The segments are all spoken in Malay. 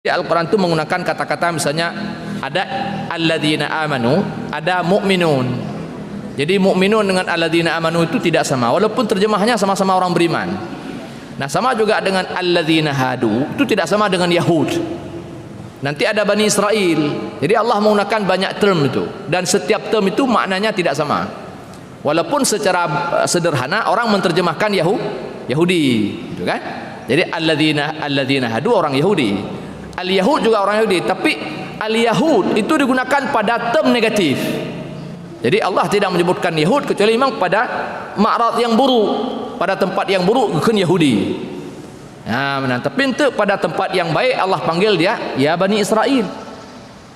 Al-Quran itu menggunakan kata-kata misalnya ada alladzina amanu, ada mu'minun. Jadi mu'minun dengan alladzina amanu itu tidak sama, walaupun terjemahnya sama-sama orang beriman. Nah, sama juga dengan alladzina hadu, itu tidak sama dengan Yahud. Nanti ada Bani Israel. Jadi Allah menggunakan banyak term itu, dan setiap term itu maknanya tidak sama. Walaupun secara sederhana orang menerjemahkan Yahudi, gitu kan? Jadi alladzina hadu orang Yahudi. Al-Yahud juga orang Yahudi, tapi Al-Yahud itu digunakan pada term negatif. Jadi Allah tidak menyebutkan Yahud kecuali memang pada ma'rad yang buruk, pada tempat yang buruk bukan Yahudi. Nah, tapi untuk pada tempat yang baik Allah panggil dia ya Bani Israel.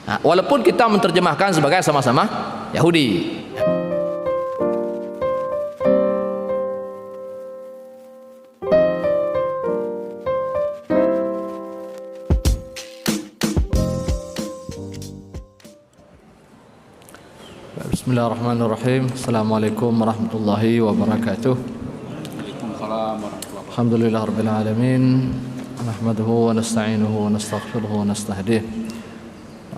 Nah, walaupun kita menerjemahkan sebagai sama-sama Yahudi. Bismillahirrahmanirrahim. Assalamualaikum warahmatullahi wabarakatuh. Waalaikumsalam warahmatullahi wabarakatuh. Alhamdulillahirabbil alamin. Nahmaduhu wa nasta'inuhu wa nastaghfiruhu wa nastahdih.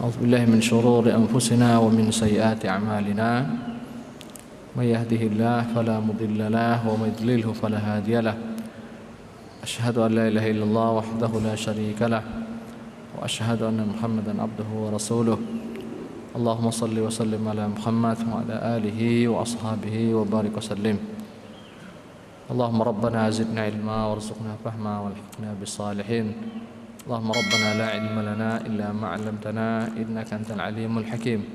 A'udzubillahi min shururi anfusina wa min sayyiati a'malina. May yahdihillahu fala mudilla lahu wa may yudlilhu fala hadiya lahu. Asyhadu an la ilaha illallah wahdahu la syarika lahu wa asyhadu anna Muhammadan abduhu wa rasuluh. Allahumma salli wa sallim ala Muhammad wa ala alihi wa ashabihi wa barik wa sallim. Allahumma rabbana zidna ilma warzuqna fahma walhiqna bis salihin. Allahumma rabbana la ilma lana illa ma 'allamtana innaka antal alimul hakim.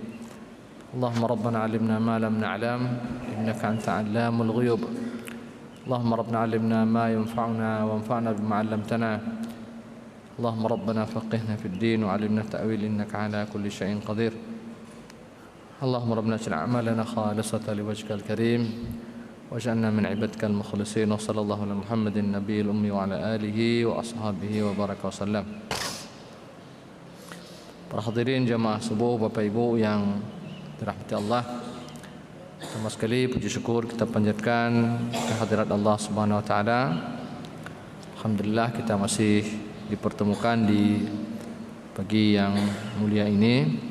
Allahumma rabbana 'allimna ma lam na'lam innaka anta 'allamul ghuyub. Allahumma rabbana 'allimna ma yanfa'una wanfa'na bima 'allamtana. Allahumma rabbana faqihna fid din wa 'allimna ta'wil innaka 'ala kulli syai'in qadir. Allahumma rabbana ij'al a'malana khalisatan liwajhikal karim waj'alna min 'ibadikal mukhlisin wa sallallahu ala Muhammadin nabiyil ummi wa ala alihi wa ashabihi wa baraka wa sallam. Para hadirin jamaah subuh, Bapak Ibu yang dirahmati Allah, pertama sekali puji syukur kita panjatkan kehadirat Allah Subhanahu wa taala. Alhamdulillah kita masih dipertemukan di pagi yang mulia ini.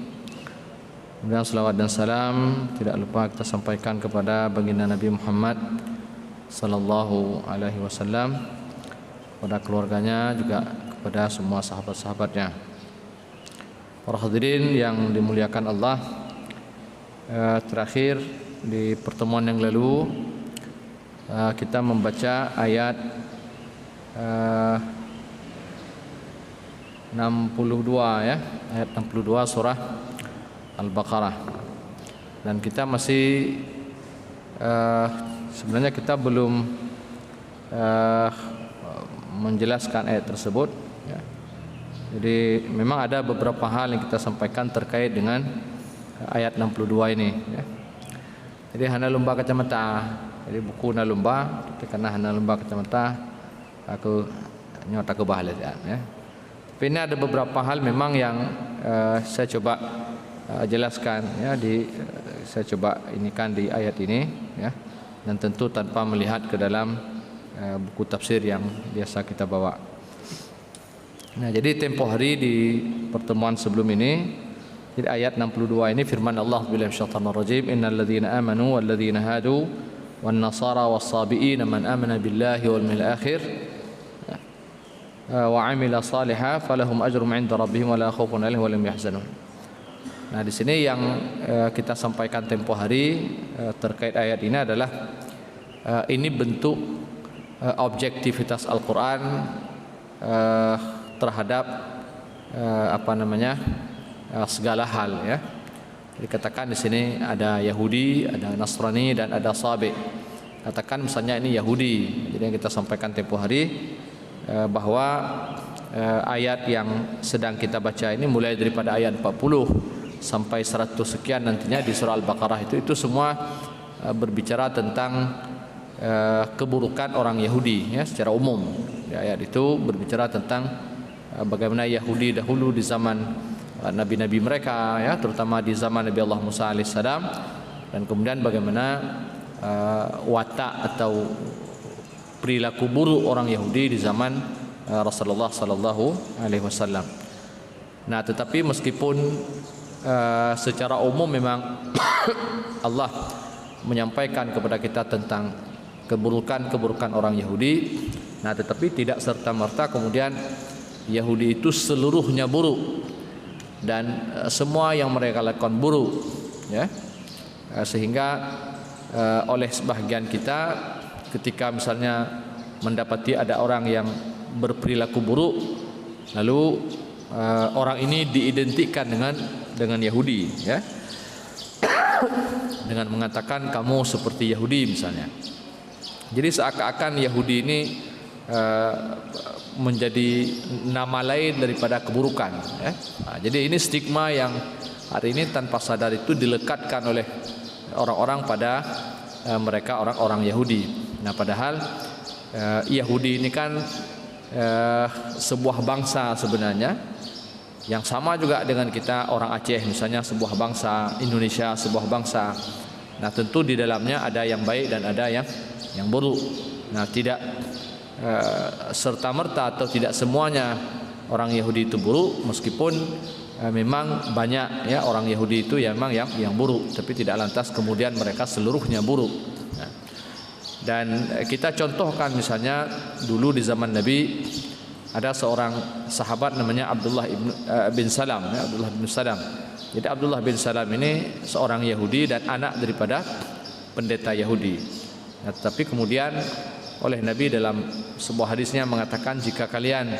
Kemudian salawat dan salam tidak lupa kita sampaikan kepada baginda Nabi Muhammad sallallahu alaihi wasallam, kepada keluarganya, juga kepada semua sahabat-sahabatnya. Para hadirin yang dimuliakan Allah, terakhir di pertemuan yang lalu kita membaca ayat 62 ya, ayat 62 surah Al-Baqarah. Dan kita masih sebenarnya kita belum menjelaskan ayat tersebut ya. Jadi memang ada beberapa hal yang kita sampaikan terkait dengan ayat 62 ini ya. Jadi hana lumba kacamata. Jadi buku na lumba, karena hana lumba kacamata aku nyota ke bahagia ya. Tapi ini ada beberapa hal memang yang saya coba jelaskan ya, saya coba inikan di ayat ini ya, dan tentu tanpa melihat ke dalam buku tafsir yang biasa kita bawa. Nah, jadi tempoh hari di pertemuan sebelum ini, jadi ayat 62 ini firman Allah billahi minasyaitonir rajim, innal ladzina amanu wal ladzina hadu wan nasara was sabiin man amana billahi wal yawmil akhir wa amila salihan falahum ajrun 'inda rabbihim wa la khaufun 'alaihim wa la hum yahzanun. Nah, di sini yang kita sampaikan tempo hari terkait ayat ini adalah ini bentuk objektivitas Al-Quran terhadap segala hal ya. Dikatakan di sini ada Yahudi, ada Nasrani, dan ada Sabi. Katakan misalnya ini Yahudi. Jadi yang kita sampaikan tempo hari bahwa ayat yang sedang kita baca ini mulai daripada ayat 40 sampai 100 sekian nantinya di surah Al-Baqarah itu semua berbicara tentang keburukan orang Yahudi ya, secara umum. Di ayat itu berbicara tentang bagaimana Yahudi dahulu di zaman nabi-nabi mereka ya, terutama di zaman Nabi Allah Musa alaihissalam, dan kemudian bagaimana watak atau perilaku buruk orang Yahudi di zaman Rasulullah sallallahu alaihi wasallam. Nah, tetapi meskipun secara umum memang Allah menyampaikan kepada kita tentang keburukan-keburukan orang Yahudi, nah tetapi tidak serta-merta kemudian Yahudi itu seluruhnya buruk dan semua yang mereka lakukan buruk, ya. Sehingga oleh sebahagian kita ketika misalnya mendapati ada orang yang berperilaku buruk, lalu orang ini diidentikan dengan Yahudi, ya, dengan mengatakan kamu seperti Yahudi misalnya. Jadi seakan-akan Yahudi ini menjadi nama lain daripada keburukan, ya. Nah, jadi ini stigma yang hari ini tanpa sadar itu dilekatkan oleh orang-orang pada mereka orang-orang Yahudi. Nah, padahal Yahudi ini kan sebuah bangsa sebenarnya yang sama juga dengan kita orang Aceh misalnya, sebuah bangsa, Indonesia sebuah bangsa. Nah, tentu di dalamnya ada yang baik dan ada yang buruk. Nah, tidak serta-merta atau tidak semuanya orang Yahudi itu buruk, meskipun memang banyak, ya, orang Yahudi itu ya memang yang buruk, tapi tidak lantas kemudian mereka seluruhnya buruk. Nah, dan kita contohkan misalnya dulu di zaman Nabi ada seorang sahabat namanya Abdullah bin Salam, ya, Abdullah bin Salam. Jadi Abdullah bin Salam ini seorang Yahudi dan anak daripada pendeta Yahudi. Nah, tetapi kemudian oleh Nabi dalam sebuah hadisnya mengatakan, jika kalian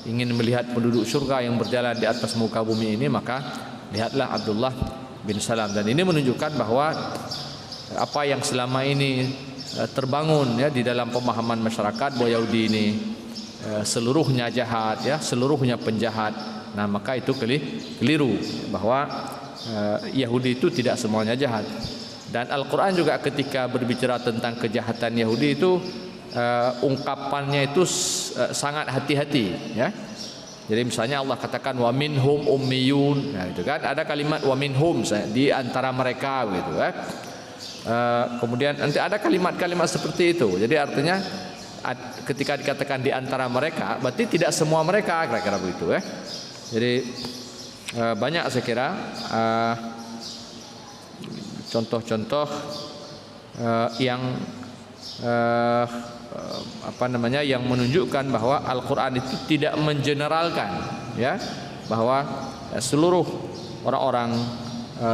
ingin melihat penduduk surga yang berjalan di atas muka bumi ini, maka lihatlah Abdullah bin Salam. Dan ini menunjukkan bahwa apa yang selama ini terbangun, ya, di dalam pemahaman masyarakat bahwa Yahudi ini seluruhnya jahat, ya, seluruhnya penjahat. Nah, maka itu keliru, bahwa Yahudi itu tidak semuanya jahat. Dan Al-Quran juga ketika berbicara tentang kejahatan Yahudi itu ungkapannya itu sangat hati-hati, ya. Jadi misalnya Allah katakan wa minhum ummiyun, nah, itu kan ada kalimat wa minhum, di antara mereka, gitu, kan. Kemudian nanti ada kalimat-kalimat seperti itu. Jadi artinya ketika dikatakan di antara mereka, berarti tidak semua mereka, kira-kira begitu, ya. Jadi banyak saya kira contoh-contoh yang yang menunjukkan bahwa Al-Quran itu tidak mengeneralkan, ya, bahwa seluruh orang-orang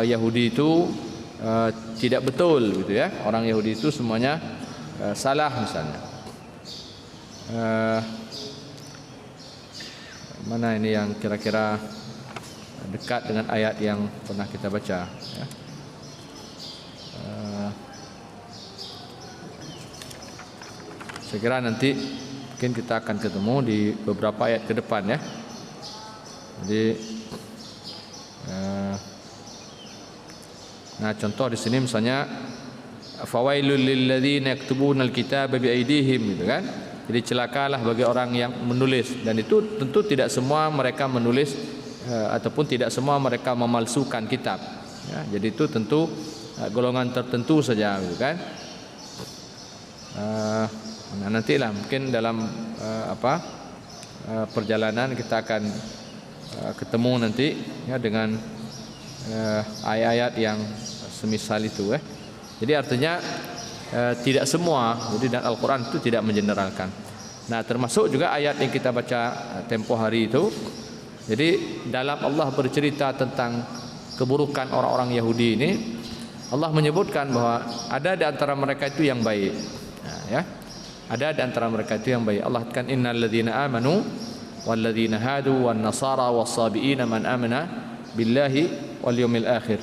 Yahudi itu tidak betul, gitu, ya. Orang Yahudi itu semuanya salah misalnya. Mana ini yang kira-kira dekat dengan ayat yang pernah kita baca, ya. Saya kira nanti mungkin kita akan ketemu di beberapa ayat ke depan, ya. Jadi nah, contoh di sini misalnya fawailul lil ladzina yaktubuna alkitaba biaydihim, gitu kan. Jadi celakalah bagi orang yang menulis, dan itu tentu tidak semua mereka menulis ataupun tidak semua mereka memalsukan kitab, ya. Jadi itu tentu golongan tertentu saja, gitu kan. Nah, nantilah mungkin dalam perjalanan kita akan ketemu nanti, ya, dengan ayat-ayat yang semisal itu, ya. Jadi artinya tidak semua, jadi dan Al-Quran itu tidak mengeneralkan. Nah, termasuk juga ayat yang kita baca tempo hari itu. Jadi dalam Allah bercerita tentang keburukan orang-orang Yahudi ini, Allah menyebutkan bahwa ada di antara mereka itu yang baik, nah, ya. Ada di antara mereka itu yang baik. Allah katakan innal ladzina amanu wal ladzina hadu wan nasara was sabiina man amana billahi wal yawmil akhir.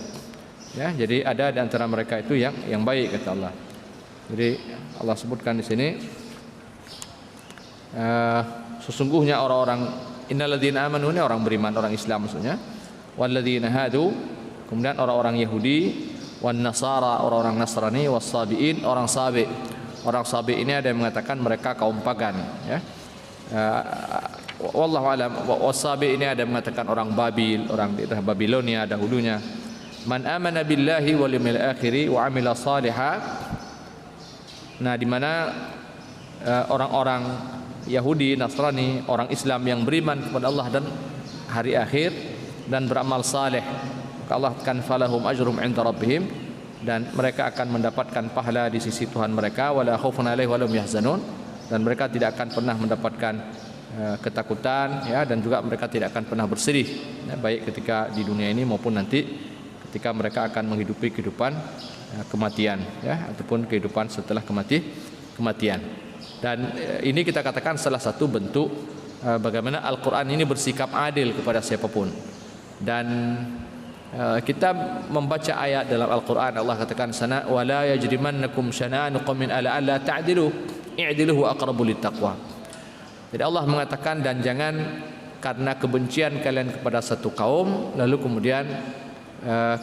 Ya, jadi ada di antara mereka itu yang baik, kata Allah. Jadi Allah sebutkan di sini sesungguhnya orang-orang innal ladzina amanu ini orang beriman, orang Islam maksudnya. Wal ladzina hadu, kemudian orang-orang Yahudi, wan nasara orang-orang Nasrani, was sabiin orang sabi. Orang Sabi ini ada yang mengatakan mereka kaum pagan, ya. Wallahu alam. Wasabi ini ada yang mengatakan orang Babil, orang daerah Babilonia dahulunya. Man amana billahi wal yawmil akhir wa amila salihah. Nah, di mana orang-orang Yahudi, Nasrani, orang Islam yang beriman kepada Allah dan hari akhir dan beramal saleh, maka Allah akan falahum ajrum 'inda rabbihim, dan mereka akan mendapatkan pahala di sisi Tuhan mereka, wala khaufun 'alaihim wa la hum yahzanun, dan mereka tidak akan pernah mendapatkan ketakutan, ya, dan juga mereka tidak akan pernah bersedih, ya, baik ketika di dunia ini maupun nanti ketika mereka akan menghidupi kehidupan kematian, ya, ataupun kehidupan setelah kematian. Dan ini kita katakan salah satu bentuk bagaimana Al-Quran ini bersikap adil kepada siapapun. Dan kita membaca ayat dalam Al-Quran, Allah katakan sana wala yajrimannakum syana'anu qaumin ala alla ta'dilu i'dilu huwa aqrabu littaqwa. Jadi Allah mengatakan, dan jangan karena kebencian kalian kepada satu kaum lalu kemudian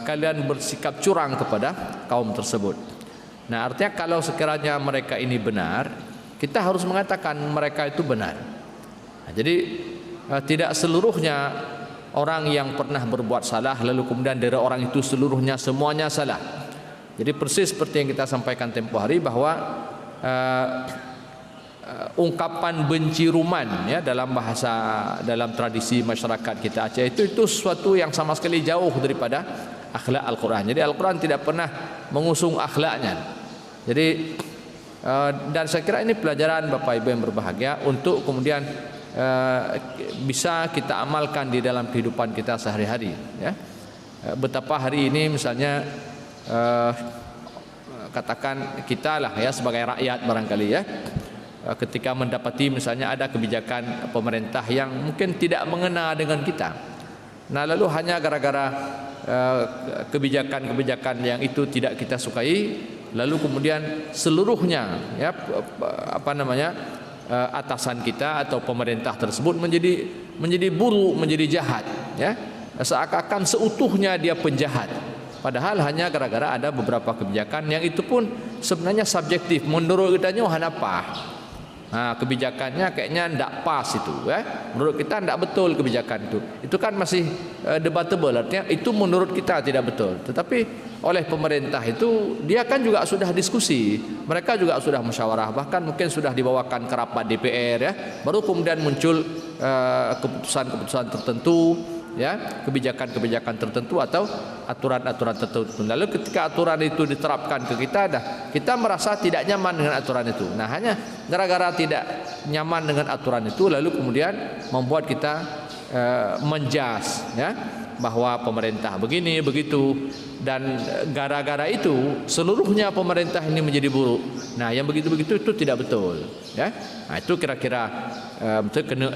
kalian bersikap curang kepada kaum tersebut. Nah, artinya kalau sekiranya mereka ini benar, kita harus mengatakan mereka itu benar. Nah, jadi tidak seluruhnya orang yang pernah berbuat salah lalu kemudian dari orang itu seluruhnya semuanya salah. Jadi persis seperti yang kita sampaikan tempoh hari bahwa ungkapan benci ruman, ya, dalam bahasa, dalam tradisi masyarakat kita Aceh itu sesuatu yang sama sekali jauh daripada akhlak Al-Quran. Jadi Al-Quran tidak pernah mengusung akhlaknya. Jadi dan saya kira ini pelajaran Bapak Ibu yang berbahagia untuk kemudian bisa kita amalkan di dalam kehidupan kita sehari-hari, ya. Betapa hari ini misalnya katakan kita lah, ya, sebagai rakyat barangkali, ya, ketika mendapati misalnya ada kebijakan pemerintah yang mungkin tidak mengena dengan kita, nah lalu hanya gara-gara kebijakan-kebijakan yang itu tidak kita sukai, lalu kemudian seluruhnya, ya, atasan kita atau pemerintah tersebut menjadi buruk, menjadi jahat, ya, seakan-akan seutuhnya dia penjahat, padahal hanya gara-gara ada beberapa kebijakan yang itu pun sebenarnya subjektif, menurut kita hanya apa. Nah, kebijakannya kayaknya tidak pas itu, ya. Menurut kita tidak betul kebijakan itu. Itu kan masih debatable, artinya itu menurut kita tidak betul. Tetapi oleh pemerintah itu dia kan juga sudah diskusi, mereka juga sudah musyawarah, bahkan mungkin sudah dibawakan ke rapat DPR, ya. Baru kemudian muncul keputusan-keputusan tertentu, ya, kebijakan-kebijakan tertentu atau aturan-aturan tertentu. Lalu ketika aturan itu diterapkan ke kita, kita merasa tidak nyaman dengan aturan itu. Nah, hanya gara-gara tidak nyaman dengan aturan itu lalu kemudian membuat kita menjas, ya, bahwa pemerintah begini begitu, dan gara-gara itu seluruhnya pemerintah ini menjadi buruk. Nah, yang begitu-begitu itu tidak betul, ya. Nah, itu kira-kira kena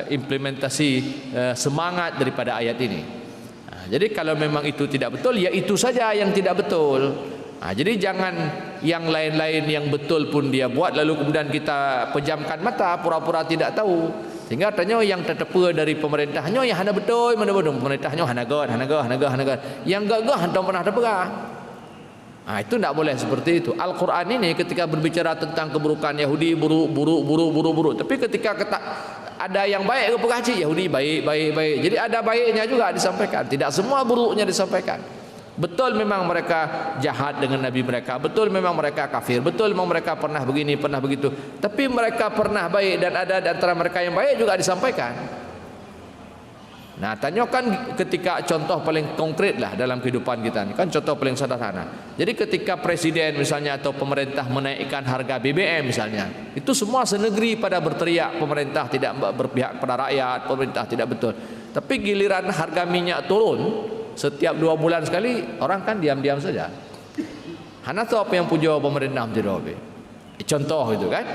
implementasi semangat daripada ayat ini. Nah, jadi kalau memang itu tidak betul, ya itu saja yang tidak betul. Nah, jadi jangan yang lain-lain yang betul pun dia buat lalu kemudian kita pejamkan mata, pura-pura tidak tahu. Sehingga tanya yang tertepa dari pemerintahnya yang hana betul, mana betul pemerintahnya hana god. Yang gagah tak pernah terpegah. Nah, itu tidak boleh seperti itu. Al-Quran ini ketika berbicara tentang keburukan Yahudi buruk. Tapi ketika ada yang baik ke haji, Yahudi baik. Jadi ada baiknya juga disampaikan. Tidak semua buruknya disampaikan. Betul memang mereka jahat dengan Nabi mereka, betul memang mereka kafir, betul memang mereka pernah begini, pernah begitu. Tapi mereka pernah baik, dan ada di antara mereka yang baik juga disampaikan. Nah, tanyakan ketika contoh paling konkret lah dalam kehidupan kita ini, kan contoh paling sederhana. Jadi ketika presiden misalnya atau pemerintah menaikkan harga BBM misalnya, itu semua senegeri pada berteriak pemerintah tidak berpihak pada rakyat, pemerintah tidak betul. Tapi giliran harga minyak turun setiap 2 bulan sekali, orang kan diam-diam saja. Hana tahu apa yang puja pemerintah menjadi contoh itu kan.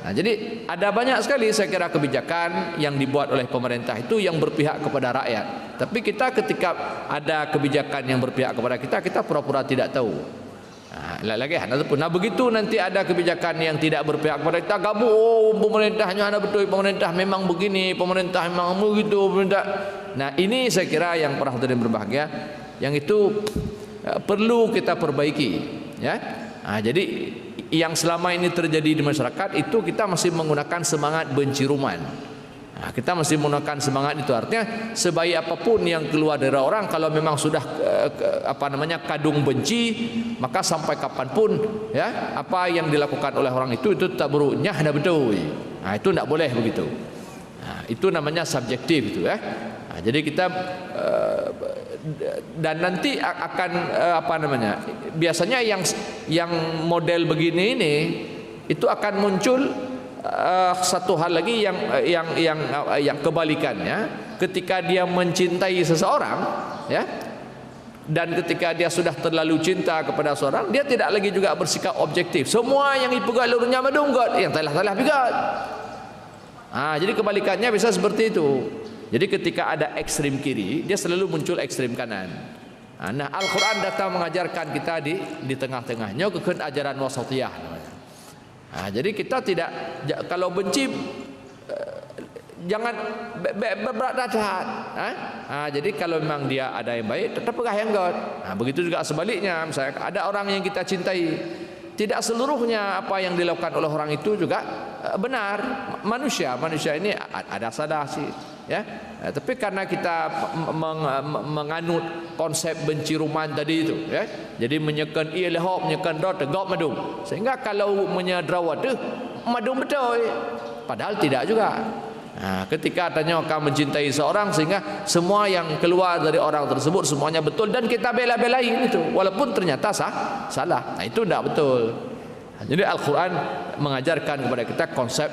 Nah, jadi ada banyak sekali saya kira kebijakan yang dibuat oleh pemerintah itu yang berpihak kepada rakyat. Tapi kita ketika ada kebijakan yang berpihak kepada kita pura-pura tidak tahu. Nah, begitu nanti ada kebijakan yang tidak berpihak kepada kita, gabung pemerintahnya ada betul, pemerintah memang begini, pemerintah memang begitu, pemerintah. Nah, ini saya kira yang para hadirin berbahagia, yang itu perlu kita perbaiki, ya. Nah, jadi yang selama ini terjadi di masyarakat itu kita masih menggunakan semangat benci ruman. Nah, kita masih menggunakan semangat itu, artinya sebaik apapun yang keluar dari orang, kalau memang sudah kadung benci, maka sampai kapanpun, ya, apa yang dilakukan oleh orang itu tak buruknya ada betul. Nah, itu tidak boleh begitu. Nah, Itu namanya subjektif itu ya. Jadi kita dan nanti akan biasanya yang model begini ini itu akan muncul satu hal lagi yang kebalikannya, ketika dia mencintai seseorang ya, dan ketika dia sudah terlalu cinta kepada seorang, dia tidak lagi juga bersikap objektif. Semua yang ipegat lurunya madunggot, yang telah pigat. Jadi kebalikannya bisa seperti itu. Jadi ketika ada ekstrim kiri, dia selalu muncul ekstrim kanan. Nah, Al-Quran datang mengajarkan kita di tengah-tengahnya, kekun ajaran wasatiyah namanya. Jadi kita tidak, kalau benci jangan berat dahat. Jadi kalau memang dia ada yang baik, tetap pegang yang good. Begitu juga sebaliknya, misalnya ada orang yang kita cintai, tidak seluruhnya apa yang dilakukan oleh orang itu juga benar. Manusia ini ada salah sih, ya. Tapi karena kita menganut konsep benci ruman tadi itu, ya. Jadi menyekan ilham, menyekan dot tegak madung. Sehingga kalau menyedarawat tu madung betul. Padahal tidak juga. Ketika adanya akan mencintai seorang sehingga semua yang keluar dari orang tersebut semuanya betul dan kita bela-belain itu walaupun ternyata salah. Itu tidak betul. Jadi Al-Quran mengajarkan kepada kita konsep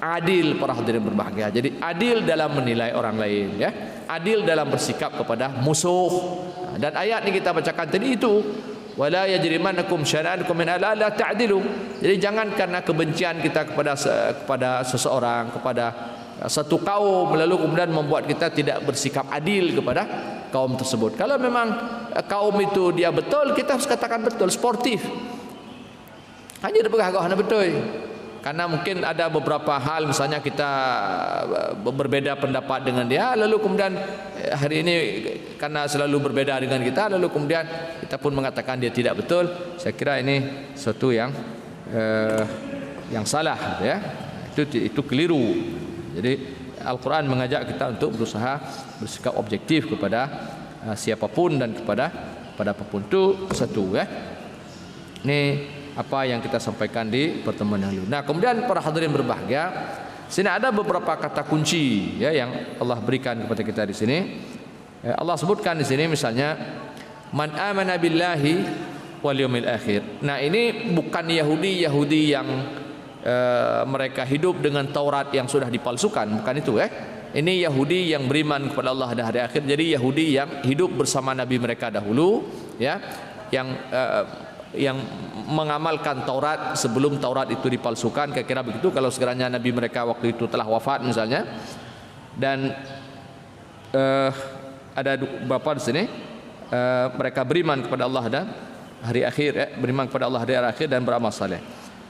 adil, para hadirin berbahagia. Jadi adil dalam menilai orang lain, ya. Adil dalam bersikap kepada musuh. Dan ayat ini kita bacakan tadi itu, wala yajrimannakum syana'anukum min alla la ta'dilu. Jadi jangan karena kebencian kita kepada seseorang, kepada satu kaum, lalu kemudian membuat kita tidak bersikap adil kepada kaum tersebut. Kalau memang kaum itu dia betul, kita harus katakan betul, sportif. Hanya bergagah betul. Karena mungkin ada beberapa hal, misalnya kita berbeda pendapat dengan dia, lalu kemudian hari ini karena selalu berbeda dengan kita, lalu kemudian kita pun mengatakan dia tidak betul. Saya kira ini sesuatu yang salah, ya. Itu keliru. Jadi Al-Quran mengajak kita untuk berusaha bersikap objektif kepada siapapun dan kepada apapun. Itu satu, ya. Ini apa yang kita sampaikan di pertemuan yang lalu. Nah, kemudian para hadirin berbahagia, sini ada beberapa kata kunci, ya, yang Allah berikan kepada kita di sini. Allah sebutkan di sini misalnya man amana billahi wal yaumil akhir. Nah, ini bukan Yahudi yang mereka hidup dengan Taurat yang sudah dipalsukan, bukan itu, ya. Ini Yahudi yang beriman kepada Allah dan hari akhir. Jadi Yahudi yang hidup bersama Nabi mereka dahulu, ya, yang mengamalkan Taurat sebelum Taurat itu dipalsukan, kira-kira begitu kalau sekiranya Nabi mereka waktu itu telah wafat misalnya. Dan ada beberapa di sini mereka beriman kepada Allah dan hari akhir, beriman kepada Allah dan hari akhir dan beramal saleh.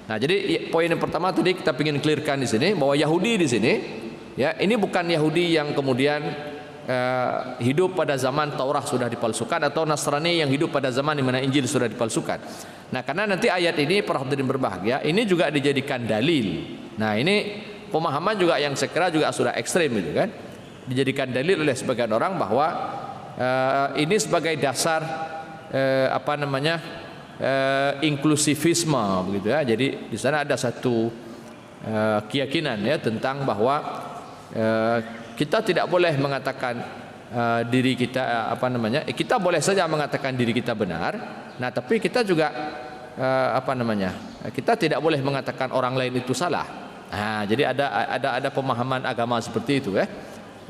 Nah, jadi poin yang pertama tadi kita ingin clearkan di sini bahwa Yahudi di sini, ya, ini bukan Yahudi yang kemudian hidup pada zaman Taurat sudah dipalsukan, atau Nasrani yang hidup pada zaman di mana Injil sudah dipalsukan. Nah, karena nanti ayat ini para hadirin berbahagia, ini juga dijadikan dalil. Nah, ini pemahaman juga yang saya kira juga sudah ekstrem gitu kan. Dijadikan dalil oleh sebagian orang bahwa ini sebagai dasar inklusivisme begitu, ya. Jadi di sana ada satu keyakinan, ya, tentang bahwa kita tidak boleh mengatakan diri kita kita boleh saja mengatakan diri kita benar. Nah, tapi kita juga kita tidak boleh mengatakan orang lain itu salah. Jadi ada pemahaman agama seperti itu, ya.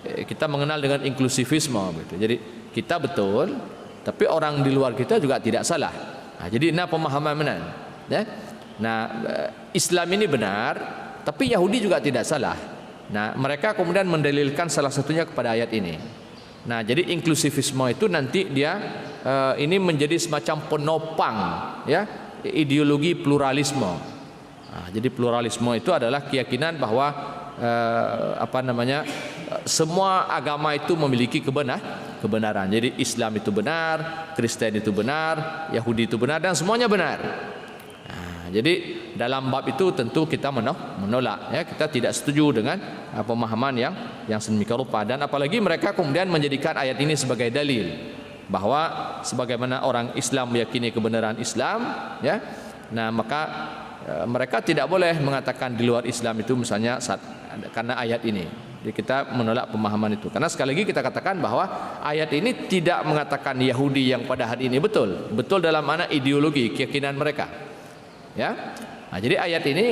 Kita mengenal dengan inklusivisme gitu. Jadi kita betul, tapi orang di luar kita juga tidak salah. Jadi pemahaman benar, ya. Nah, Islam ini benar, tapi Yahudi juga tidak salah. Nah, mereka kemudian mendalilkan salah satunya kepada ayat ini. Nah, jadi inklusivisme itu nanti dia ini menjadi semacam penopang, ya, ideologi pluralisme. Jadi pluralisme itu adalah keyakinan bahwa semua agama itu memiliki kebenaran. Jadi Islam itu benar, Kristen itu benar, Yahudi itu benar, dan semuanya benar. Jadi dalam bab itu tentu kita menolak, ya, kita tidak setuju dengan pemahaman yang sedemikian rupa. Dan apalagi mereka kemudian menjadikan ayat ini sebagai dalil bahwa sebagaimana orang Islam meyakini kebenaran Islam, ya. Nah, maka mereka tidak boleh mengatakan di luar Islam itu misalnya karena ayat ini. Jadi kita menolak pemahaman itu. Karena sekali lagi kita katakan bahwa ayat ini tidak mengatakan Yahudi yang pada hari ini betul. Betul dalam mana ideologi, keyakinan mereka. Ya. Nah, jadi ayat ini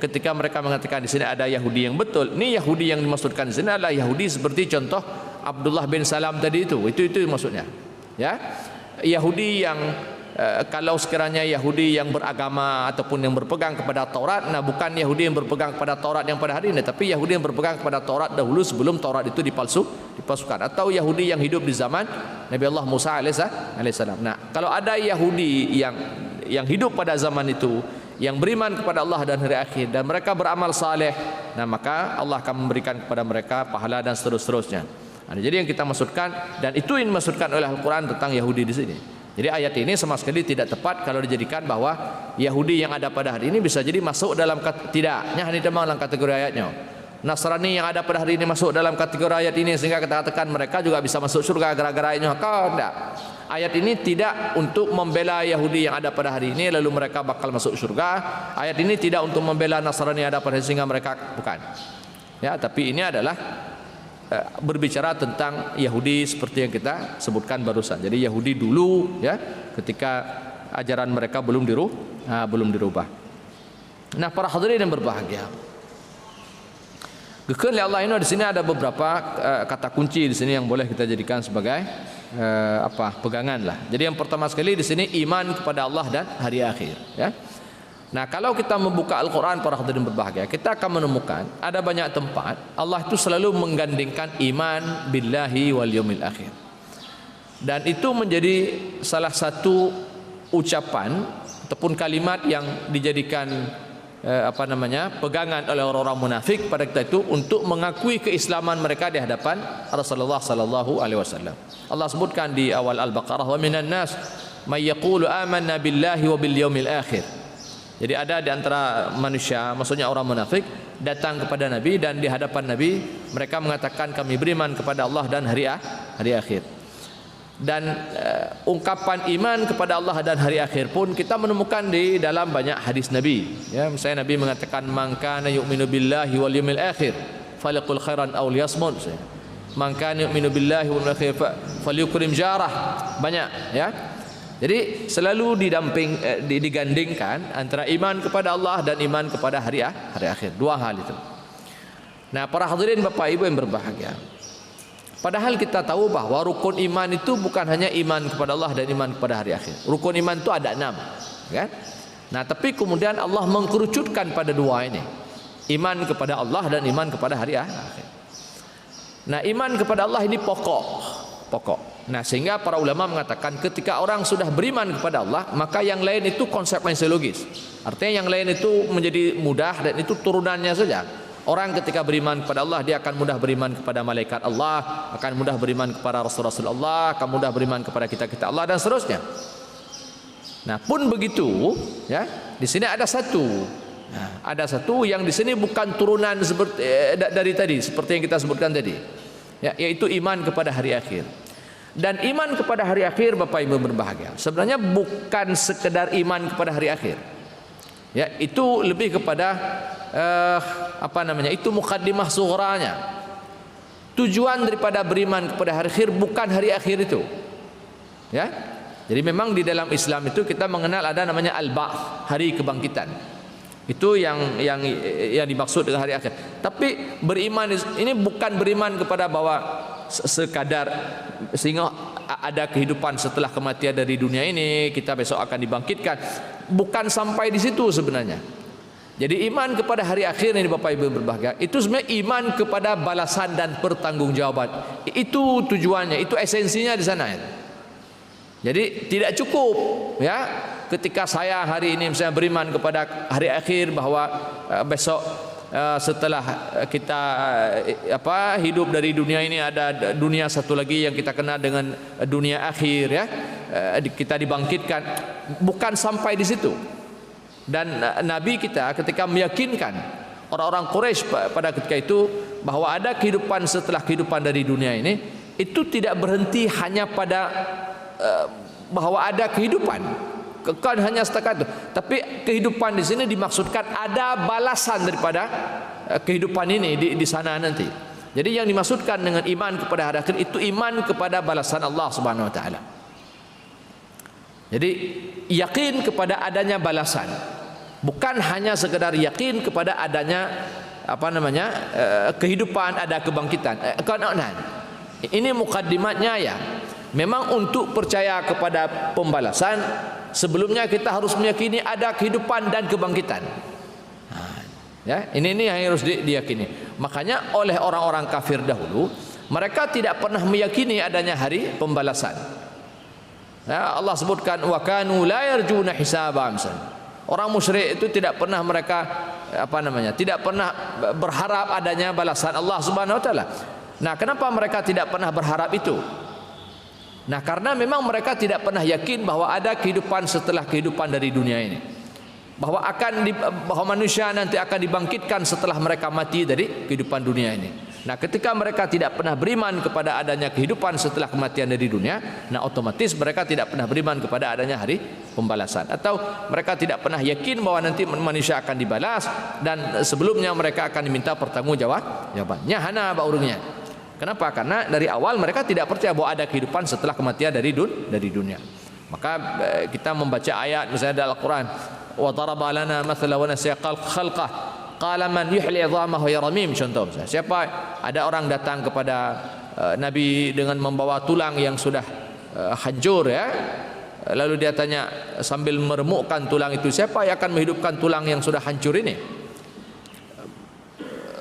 ketika mereka mengatakan di sini ada Yahudi yang betul, ini Yahudi yang dimaksudkan di sini adalah Yahudi seperti contoh Abdullah bin Salam tadi itu maksudnya. Ya. Yahudi yang kalau sekiranya Yahudi yang beragama ataupun yang berpegang kepada Taurat, nah bukan Yahudi yang berpegang kepada Taurat yang pada hari ini, tapi Yahudi yang berpegang kepada Taurat dahulu sebelum Taurat itu dipalsukan, atau Yahudi yang hidup di zaman Nabi Allah Musa alaihissalam. Nah, kalau ada Yahudi yang hidup pada zaman itu, yang beriman kepada Allah dan hari akhir, dan mereka beramal saleh, nah maka Allah akan memberikan kepada mereka pahala dan seterusnya. Nah, jadi yang kita maksudkan, dan itu yang dimaksudkan oleh Al-Quran tentang Yahudi di sini. Jadi ayat ini sama sekali tidak tepat kalau dijadikan bahwa Yahudi yang ada pada hari ini bisa jadi masuk dalam tidaknya hanya dalam kategori ayatnya. Nasrani yang ada pada hari ini masuk dalam kategori ayat ini sehingga kita katakan mereka juga bisa masuk surga gara-gara ayatnya. Kau tidak. Ayat ini tidak untuk membela Yahudi yang ada pada hari ini lalu mereka bakal masuk surga. Ayat ini tidak untuk membela Nasrani yang ada pada hari ini sehingga mereka bukan. Ya, tapi ini adalah berbicara tentang Yahudi seperti yang kita sebutkan barusan. Jadi Yahudi dulu ya, ketika ajaran mereka belum dirubah. Nah, para hadirin yang berbahagia, gekal Allah ini di sini ada beberapa kata kunci di sini yang boleh kita jadikan sebagai pegangan lah. Jadi yang pertama sekali di sini iman kepada Allah dan hari akhir ya. Nah, kalau kita membuka Al-Quran para hadirin berbahagia, kita akan menemukan ada banyak tempat Allah itu selalu menggandingkan iman billahi wal yaumil akhir. Dan itu menjadi salah satu ucapan ataupun kalimat yang dijadikan pegangan oleh orang-orang munafik pada kita itu untuk mengakui keislaman mereka di hadapan Rasulullah sallallahu alaihi wasallam. Allah sebutkan di awal Al-Baqarah, wa minan nas may yaqulu amanna billahi wa bil yaumil akhir. Jadi ada di antara manusia, maksudnya orang munafik, datang kepada Nabi dan di hadapan Nabi mereka mengatakan kami beriman kepada Allah dan hari akhir. Dan ungkapan iman kepada Allah dan hari akhir pun kita menemukan di dalam banyak hadis Nabi. Ya, misalnya Nabi mengatakan man kana yu'minu billahi wal yawmil akhir falyaqul khairan aw liyasmut. Man kana yu'minu billahi wal yawmil akhir falyukrim jarah. Banyak ya. Jadi selalu digandingkan antara iman kepada Allah dan iman kepada hari akhir. Dua hal itu. Nah, para hadirin Bapak Ibu yang berbahagia, padahal kita tahu bahwa rukun iman itu bukan hanya iman kepada Allah dan iman kepada hari akhir. Rukun iman itu ada 6 kan? Nah, tapi kemudian Allah mengkerucutkan pada dua ini, iman kepada Allah dan iman kepada hari akhir. Nah, iman kepada Allah ini pokok. Nah, sehingga para ulama mengatakan ketika orang sudah beriman kepada Allah, maka yang lain itu konsekuensi logis. Artinya yang lain itu menjadi mudah dan itu turunannya saja. Orang ketika beriman kepada Allah, dia akan mudah beriman kepada malaikat Allah, akan mudah beriman kepada Rasul-Rasul Allah, akan mudah beriman kepada kita-kita Allah dan seterusnya. Nah, pun begitu ya, di sini ada satu. Nah, ada satu yang di sini bukan turunan seperti dari tadi, seperti yang kita sebutkan tadi. Ya, yaitu iman kepada hari akhir. Dan iman kepada hari akhir Bapak Ibu berbahagia, sebenarnya bukan sekedar iman kepada hari akhir. Ya, itu lebih kepada itu mukaddimah sughranya. Tujuan daripada beriman kepada hari akhir bukan hari akhir itu. Ya. Jadi memang di dalam Islam itu kita mengenal ada namanya al-ba'ts, hari kebangkitan. Itu yang dimaksud dengan hari akhir. Tapi beriman ini bukan beriman kepada bahwa sekadar sehingga ada kehidupan setelah kematian dari dunia ini, kita besok akan dibangkitkan. Bukan sampai di situ sebenarnya. Jadi iman kepada hari akhir ini Bapak Ibu berbahagia, itu sebenarnya iman kepada balasan dan pertanggungjawaban. Itu tujuannya, itu esensinya di sana. Jadi tidak cukup ya ketika saya hari ini misalnya beriman kepada hari akhir bahwa besok setelah kita hidup dari dunia ini ada dunia satu lagi yang kita kenal dengan dunia akhir ya, kita dibangkitkan. Bukan sampai di situ. Dan Nabi kita ketika meyakinkan orang-orang Quraisy pada ketika itu bahwa ada kehidupan setelah kehidupan dari dunia ini, itu tidak berhenti hanya pada bahwa ada kehidupan, Kan hanya setakat itu. Tapi kehidupan di sini dimaksudkan ada balasan daripada kehidupan ini di sana nanti. Jadi yang dimaksudkan dengan iman kepada hari akhir itu iman kepada balasan Allah Subhanahu wa taala. Jadi yakin kepada adanya balasan. Bukan hanya sekedar yakin kepada adanya kehidupan, ada kebangkitan. Ini mukaddimatnya ya. Memang untuk percaya kepada pembalasan, sebelumnya kita harus meyakini ada kehidupan dan kebangkitan. Ya, ini yang harus diyakini. Makanya oleh orang-orang kafir dahulu, mereka tidak pernah meyakini adanya hari pembalasan. Ya, Allah sebutkan wa kanu la yarjuna hisaba. Orang musyrik itu tidak pernah mereka tidak pernah berharap adanya balasan Allah Subhanahu wa taala. Nah, kenapa mereka tidak pernah berharap itu? Nah, karena memang mereka tidak pernah yakin bahwa ada kehidupan setelah kehidupan dari dunia ini. Bahwa manusia nanti akan dibangkitkan setelah mereka mati dari kehidupan dunia ini. Nah, ketika mereka tidak pernah beriman kepada adanya kehidupan setelah kematian dari dunia, nah otomatis mereka tidak pernah beriman kepada adanya hari pembalasan. Atau mereka tidak pernah yakin bahwa nanti manusia akan dibalas dan sebelumnya mereka akan diminta pertanggungjawaban. Nyahana baurungnya. Kenapa? Karena dari awal mereka tidak percaya bahwa ada kehidupan setelah kematian dari dunia. Maka kita membaca ayat misalnya dalam Al-Quran, wa daraba lana mathala wa nasiya khalqah qala man yuhyi 'idhamahu ya ramim. Contoh misalnya, siapa ada orang datang kepada Nabi dengan membawa tulang yang sudah hancur ya, lalu dia tanya sambil meremukkan tulang itu, siapa yang akan menghidupkan tulang yang sudah hancur ini?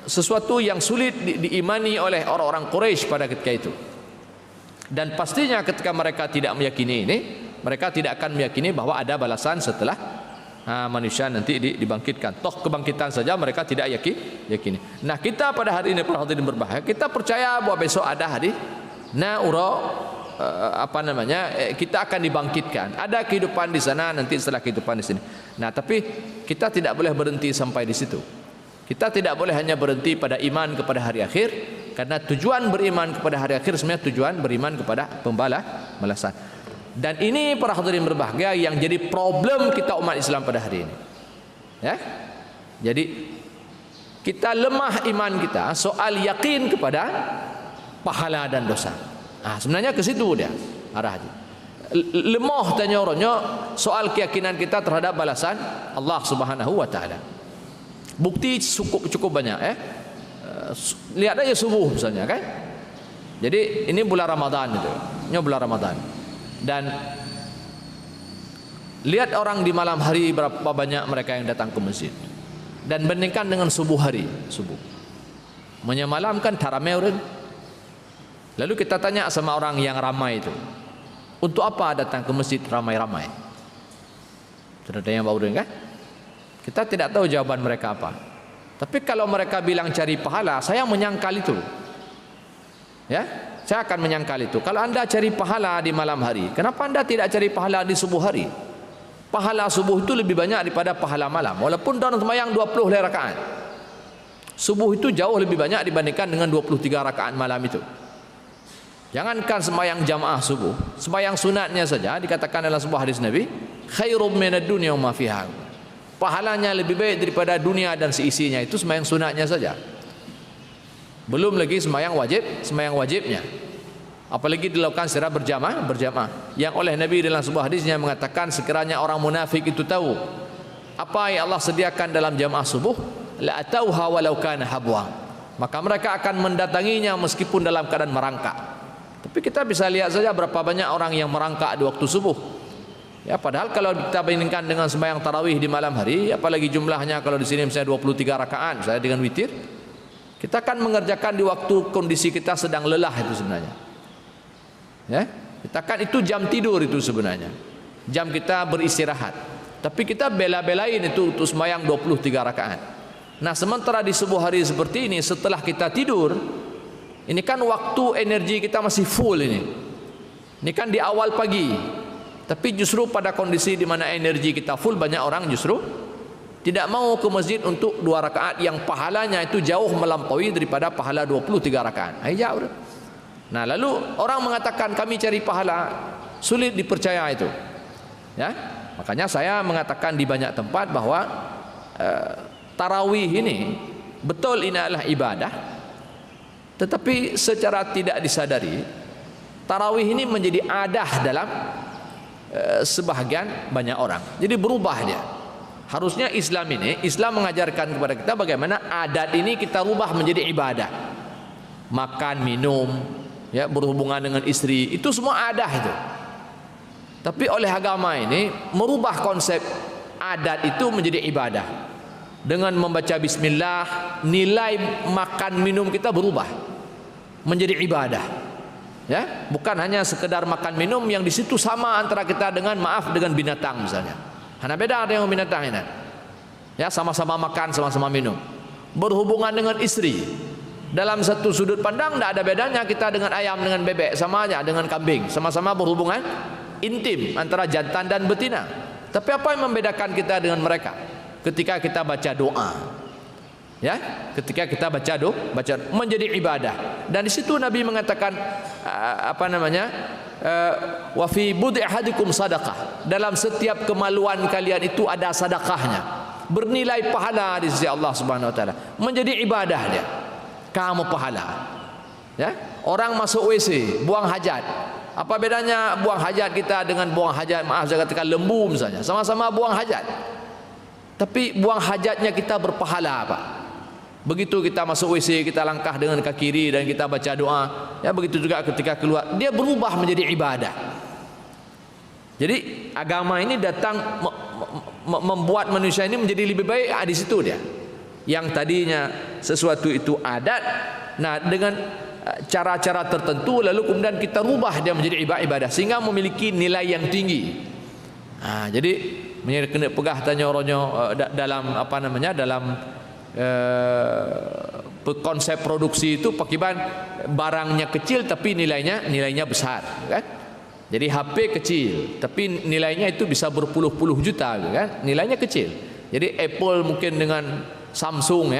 Sesuatu yang sulit diimani oleh orang-orang Quraisy pada ketika itu. Dan pastinya ketika mereka tidak meyakini ini, mereka tidak akan meyakini bahwa ada balasan setelah manusia nanti dibangkitkan. Toh kebangkitan saja mereka tidak yakini. Nah, kita pada hari ini para hadirin berbahagia, kita percaya bahwa besok ada hari kita akan dibangkitkan. Ada kehidupan di sana nanti setelah kehidupan di sini. Nah, tapi kita tidak boleh berhenti sampai di situ. Kita tidak boleh hanya berhenti pada iman kepada hari akhir, karena tujuan beriman kepada hari akhir sebenarnya tujuan beriman kepada pembalasan. Dan ini para hadirin berbahagia yang jadi problem kita umat Islam pada hari ini. Ya. Jadi kita lemah iman kita soal yakin kepada pahala dan dosa. Sebenarnya ke situ dia arahnya. Lemah tanya orangnya soal keyakinan kita terhadap balasan Allah Subhanahu wa taala. Bukti cukup banyak lihat aja subuh misalnya kan. Jadi ini bulan Ramadan itu. Ini bulan Ramadan. Dan lihat orang di malam hari berapa banyak mereka yang datang ke masjid. Dan bandingkan dengan subuh hari, menyemalamkan tarawih orang. Lalu kita tanya sama orang yang ramai itu, untuk apa datang ke masjid ramai-ramai? Sudah ada yang baru kan? Kita tidak tahu jawaban mereka apa. Tapi kalau mereka bilang cari pahala, saya menyangkal itu. Ya, saya akan menyangkal itu. Kalau anda cari pahala di malam hari, kenapa anda tidak cari pahala di subuh hari? Pahala subuh itu lebih banyak daripada pahala malam. Walaupun dalam sembahyang 20 rakaat, subuh itu jauh lebih banyak dibandingkan dengan 23 rakaat malam itu. Jangankan sembahyang jamaah subuh, sembahyang sunatnya saja dikatakan dalam sebuah hadis Nabi, khairum minad dunya wa ma fiha. Pahalanya lebih baik daripada dunia dan seisinya, itu sembahyang sunatnya saja. Belum lagi sembahyang wajibnya. Apalagi dilakukan secara berjamaah. Yang oleh Nabi dalam sebuah hadisnya mengatakan, sekiranya orang munafik itu tahu apa yang Allah sediakan dalam jamaah subuh, la atauha walau kana habwa, maka mereka akan mendatanginya meskipun dalam keadaan merangkak. Tapi kita bisa lihat saja berapa banyak orang yang merangkak di waktu subuh. Ya, padahal kalau kita bandingkan dengan sembahyang tarawih di malam hari, apalagi jumlahnya kalau di sini misalnya 23 rakaat, saya dengan witir, kita akan mengerjakan di waktu kondisi kita sedang lelah itu sebenarnya. Ya, kita kan itu jam tidur itu sebenarnya, jam kita beristirahat. Tapi kita bela-belain itu untuk sembahyang 23 rakaat. Nah, sementara di subuh hari seperti ini, setelah kita tidur, ini kan waktu energi kita masih full ini. Ini kan di awal pagi. Tapi justru pada kondisi di mana energi kita full, banyak orang justru tidak mau ke masjid untuk 2 rakaat yang pahalanya itu jauh melampaui daripada pahala 23 rakaat. Jauh. Nah, lalu orang mengatakan kami cari pahala, sulit dipercaya itu. Ya. makanya saya mengatakan di banyak tempat bahwa tarawih ini betul ini adalah ibadah, tetapi secara tidak disadari tarawih ini menjadi adah dalam sebahagian banyak orang. Jadi berubah dia. Harusnya Islam mengajarkan kepada kita bagaimana adat ini kita rubah menjadi ibadah. Makan, minum, ya, berhubungan dengan istri, itu semua adah itu. Tapi oleh agama ini merubah konsep adat itu menjadi ibadah. Dengan membaca bismillah, nilai makan minum kita berubah menjadi ibadah. Ya, bukan hanya sekedar makan minum yang di situ sama antara kita dengan dengan binatang misalnya. Hanya beda dengan binatang ini. Ya, sama-sama makan, sama-sama minum. Berhubungan dengan istri, dalam satu sudut pandang tidak ada bedanya kita dengan ayam dengan bebek, sama aja dengan kambing, sama-sama berhubungan intim antara jantan dan betina. Tapi apa yang membedakan kita dengan mereka? Ketika kita baca doa, ya, ketika kita baca menjadi ibadah. Dan di situ Nabi mengatakan wa fi bud'i ahadikum sadaqah, dalam setiap kemaluan kalian itu ada sedekahnya, bernilai pahala di sisi Allah Subhanahu wa taala, menjadi ibadah dia. Kamu pahala. Ya, orang masuk WC, buang hajat. Apa bedanya buang hajat kita dengan buang hajat, maaf saya katakan lembu misalnya, sama-sama buang hajat. Tapi buang hajatnya kita berpahala, Pak. Begitu kita masuk WC, kita langkah dengan kaki kiri dan kita baca doa, ya, begitu juga ketika keluar, dia berubah menjadi ibadah. Jadi agama ini datang membuat manusia ini menjadi lebih baik. Di situ dia. Yang tadinya sesuatu itu adat, nah dengan cara-cara tertentu lalu kemudian kita rubah dia menjadi ibadah sehingga memiliki nilai yang tinggi. Nah, jadi kena pegah tanya orangnya dalam dalam konsep produksi itu pakiban barangnya kecil tapi nilainya besar, kan? Jadi HP kecil tapi nilainya itu bisa berpuluh-puluh juta, kan? Nilainya kecil. Jadi Apple mungkin dengan Samsung,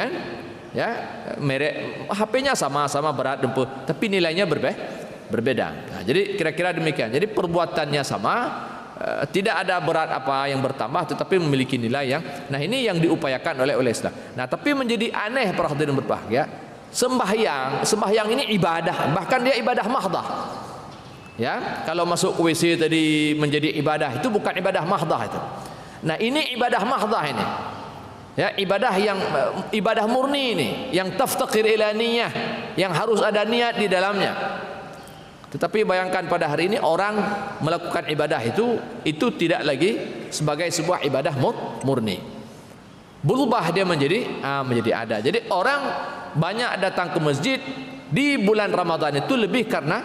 ya, merek HP-nya sama-sama berat dempur tapi nilainya berbeda. Nah, jadi kira-kira demikian. Jadi perbuatannya sama, tidak ada berat apa yang bertambah tetapi memiliki nilai yang, nah ini yang diupayakan oleh Islam. Nah, tapi menjadi aneh para hadirin berbahagia, sembahyang ini ibadah, bahkan dia ibadah mahdhah. Ya, kalau masuk ke WC tadi menjadi ibadah, itu bukan ibadah mahdhah itu. Nah, ini ibadah mahdhah ini. Ya, ibadah murni ini yang taftaqir ila niyah, yang harus ada niat di dalamnya. Tetapi bayangkan pada hari ini orang melakukan ibadah itu tidak lagi sebagai sebuah ibadah murni. Berubah dia menjadi ada. Jadi orang banyak datang ke masjid di bulan Ramadan itu lebih karena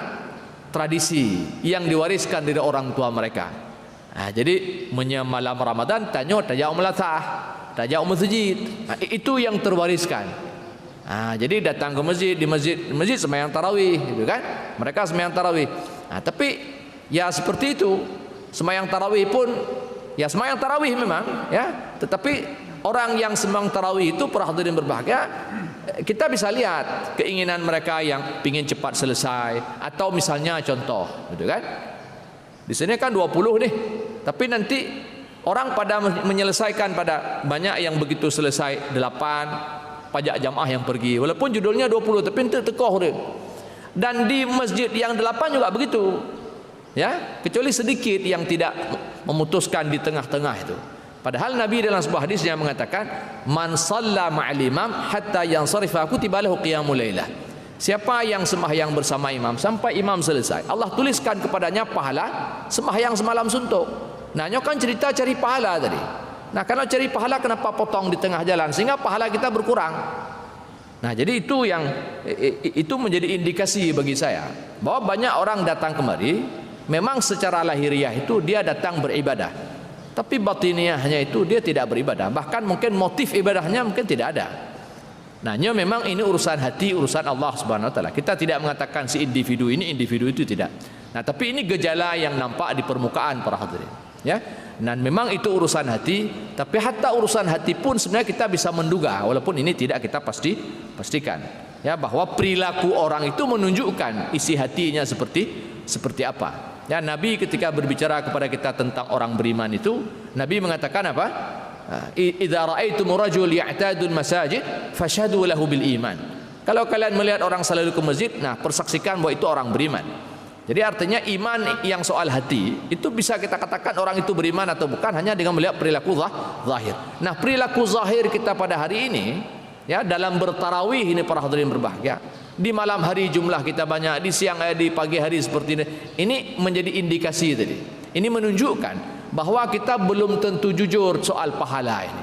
tradisi yang diwariskan dari orang tua mereka. Nah, jadi malam Ramadan tayammum latah, tayammum masjid. Nah, itu yang terwariskan. Jadi datang ke masjid, di masjid sembahyang tarawih, gitu kan? Mereka sembahyang tarawih. Nah, tapi ya seperti itu, sembahyang tarawih pun ya sembahyang tarawih memang, ya. Tetapi orang yang sembahyang tarawih itu para hadirin berbahagia, kita bisa lihat keinginan mereka yang ingin cepat selesai, atau misalnya contoh, gitu kan? Di sini kan 20 nih, tapi nanti orang pada menyelesaikan pada banyak yang begitu selesai 8 pajak jamaah yang pergi, walaupun judulnya 20 tapi itu tekoh dia. Dan di masjid yang 8 juga begitu, ya, kecuali sedikit yang tidak memutuskan di tengah-tengah itu. Padahal Nabi dalam sebuah hadisnya mengatakan, man shalla ma'al imam hatta yansarifa kutiba lahu qiyamul lailah. Siapa yang sembahyang bersama imam sampai imam selesai, Allah tuliskan kepadanya pahala sembahyang semalam suntuk. Nah, kan cerita cari pahala tadi. Nah, kalau cari pahala kenapa potong di tengah jalan sehingga pahala kita berkurang? Nah, jadi itu menjadi indikasi bagi saya bahwa banyak orang datang kemari memang secara lahiriah itu dia datang beribadah, tapi batiniahnya itu dia tidak beribadah, bahkan mungkin motif ibadahnya mungkin tidak ada. Nah, memang ini urusan hati, urusan Allah Subhanahu wa taala. Kita tidak mengatakan si individu ini, individu itu, tidak. Nah, tapi ini gejala yang nampak di permukaan para hadirin, ya. Dan memang itu urusan hati, tapi hatta urusan hati pun sebenarnya kita bisa menduga, walaupun ini tidak kita pastikan. ya, bahwa perilaku orang itu menunjukkan isi hatinya seperti apa. Ya, Nabi ketika berbicara kepada kita tentang orang beriman itu, Nabi mengatakan apa? Idza ra'aitum rajul ya'tadul masajid fashhadu lahu bil iman. Kalau kalian melihat orang selalu ke masjid, nah persaksikan bahwa itu orang beriman. Jadi artinya iman yang soal hati itu bisa kita katakan orang itu beriman atau bukan hanya dengan melihat perilaku zahir. Nah, perilaku zahir kita pada hari ini, ya, dalam bertarawih ini para hadirin berbahagia, di malam hari jumlah kita banyak, di siang di pagi hari seperti ini menjadi indikasi tadi. Ini menunjukkan bahwa kita belum tentu jujur soal pahala ini.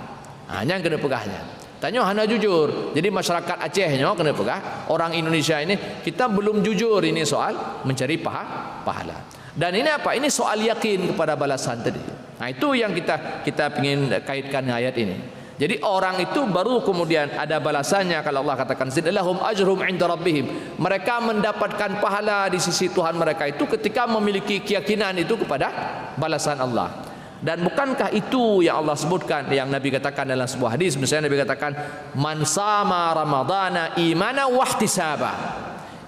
Hanya kena pegahnya. Tanya hana jujur. Jadi masyarakat Acehnya kena pegah. Orang Indonesia ini kita belum jujur ini soal mencari pahala. Dan ini apa? Ini soal yakin kepada balasan tadi. Nah, itu yang kita ingin kaitkan dengan ayat ini. Jadi orang itu baru kemudian ada balasannya kalau Allah katakan zidlahum ajrum 'inda rabbihim. Mereka mendapatkan pahala di sisi Tuhan mereka itu ketika memiliki keyakinan itu kepada balasan Allah. Dan bukankah itu yang Allah sebutkan, yang Nabi katakan dalam sebuah hadis, misalnya Nabi katakan man sama ramadhana imana wa ihtisaba.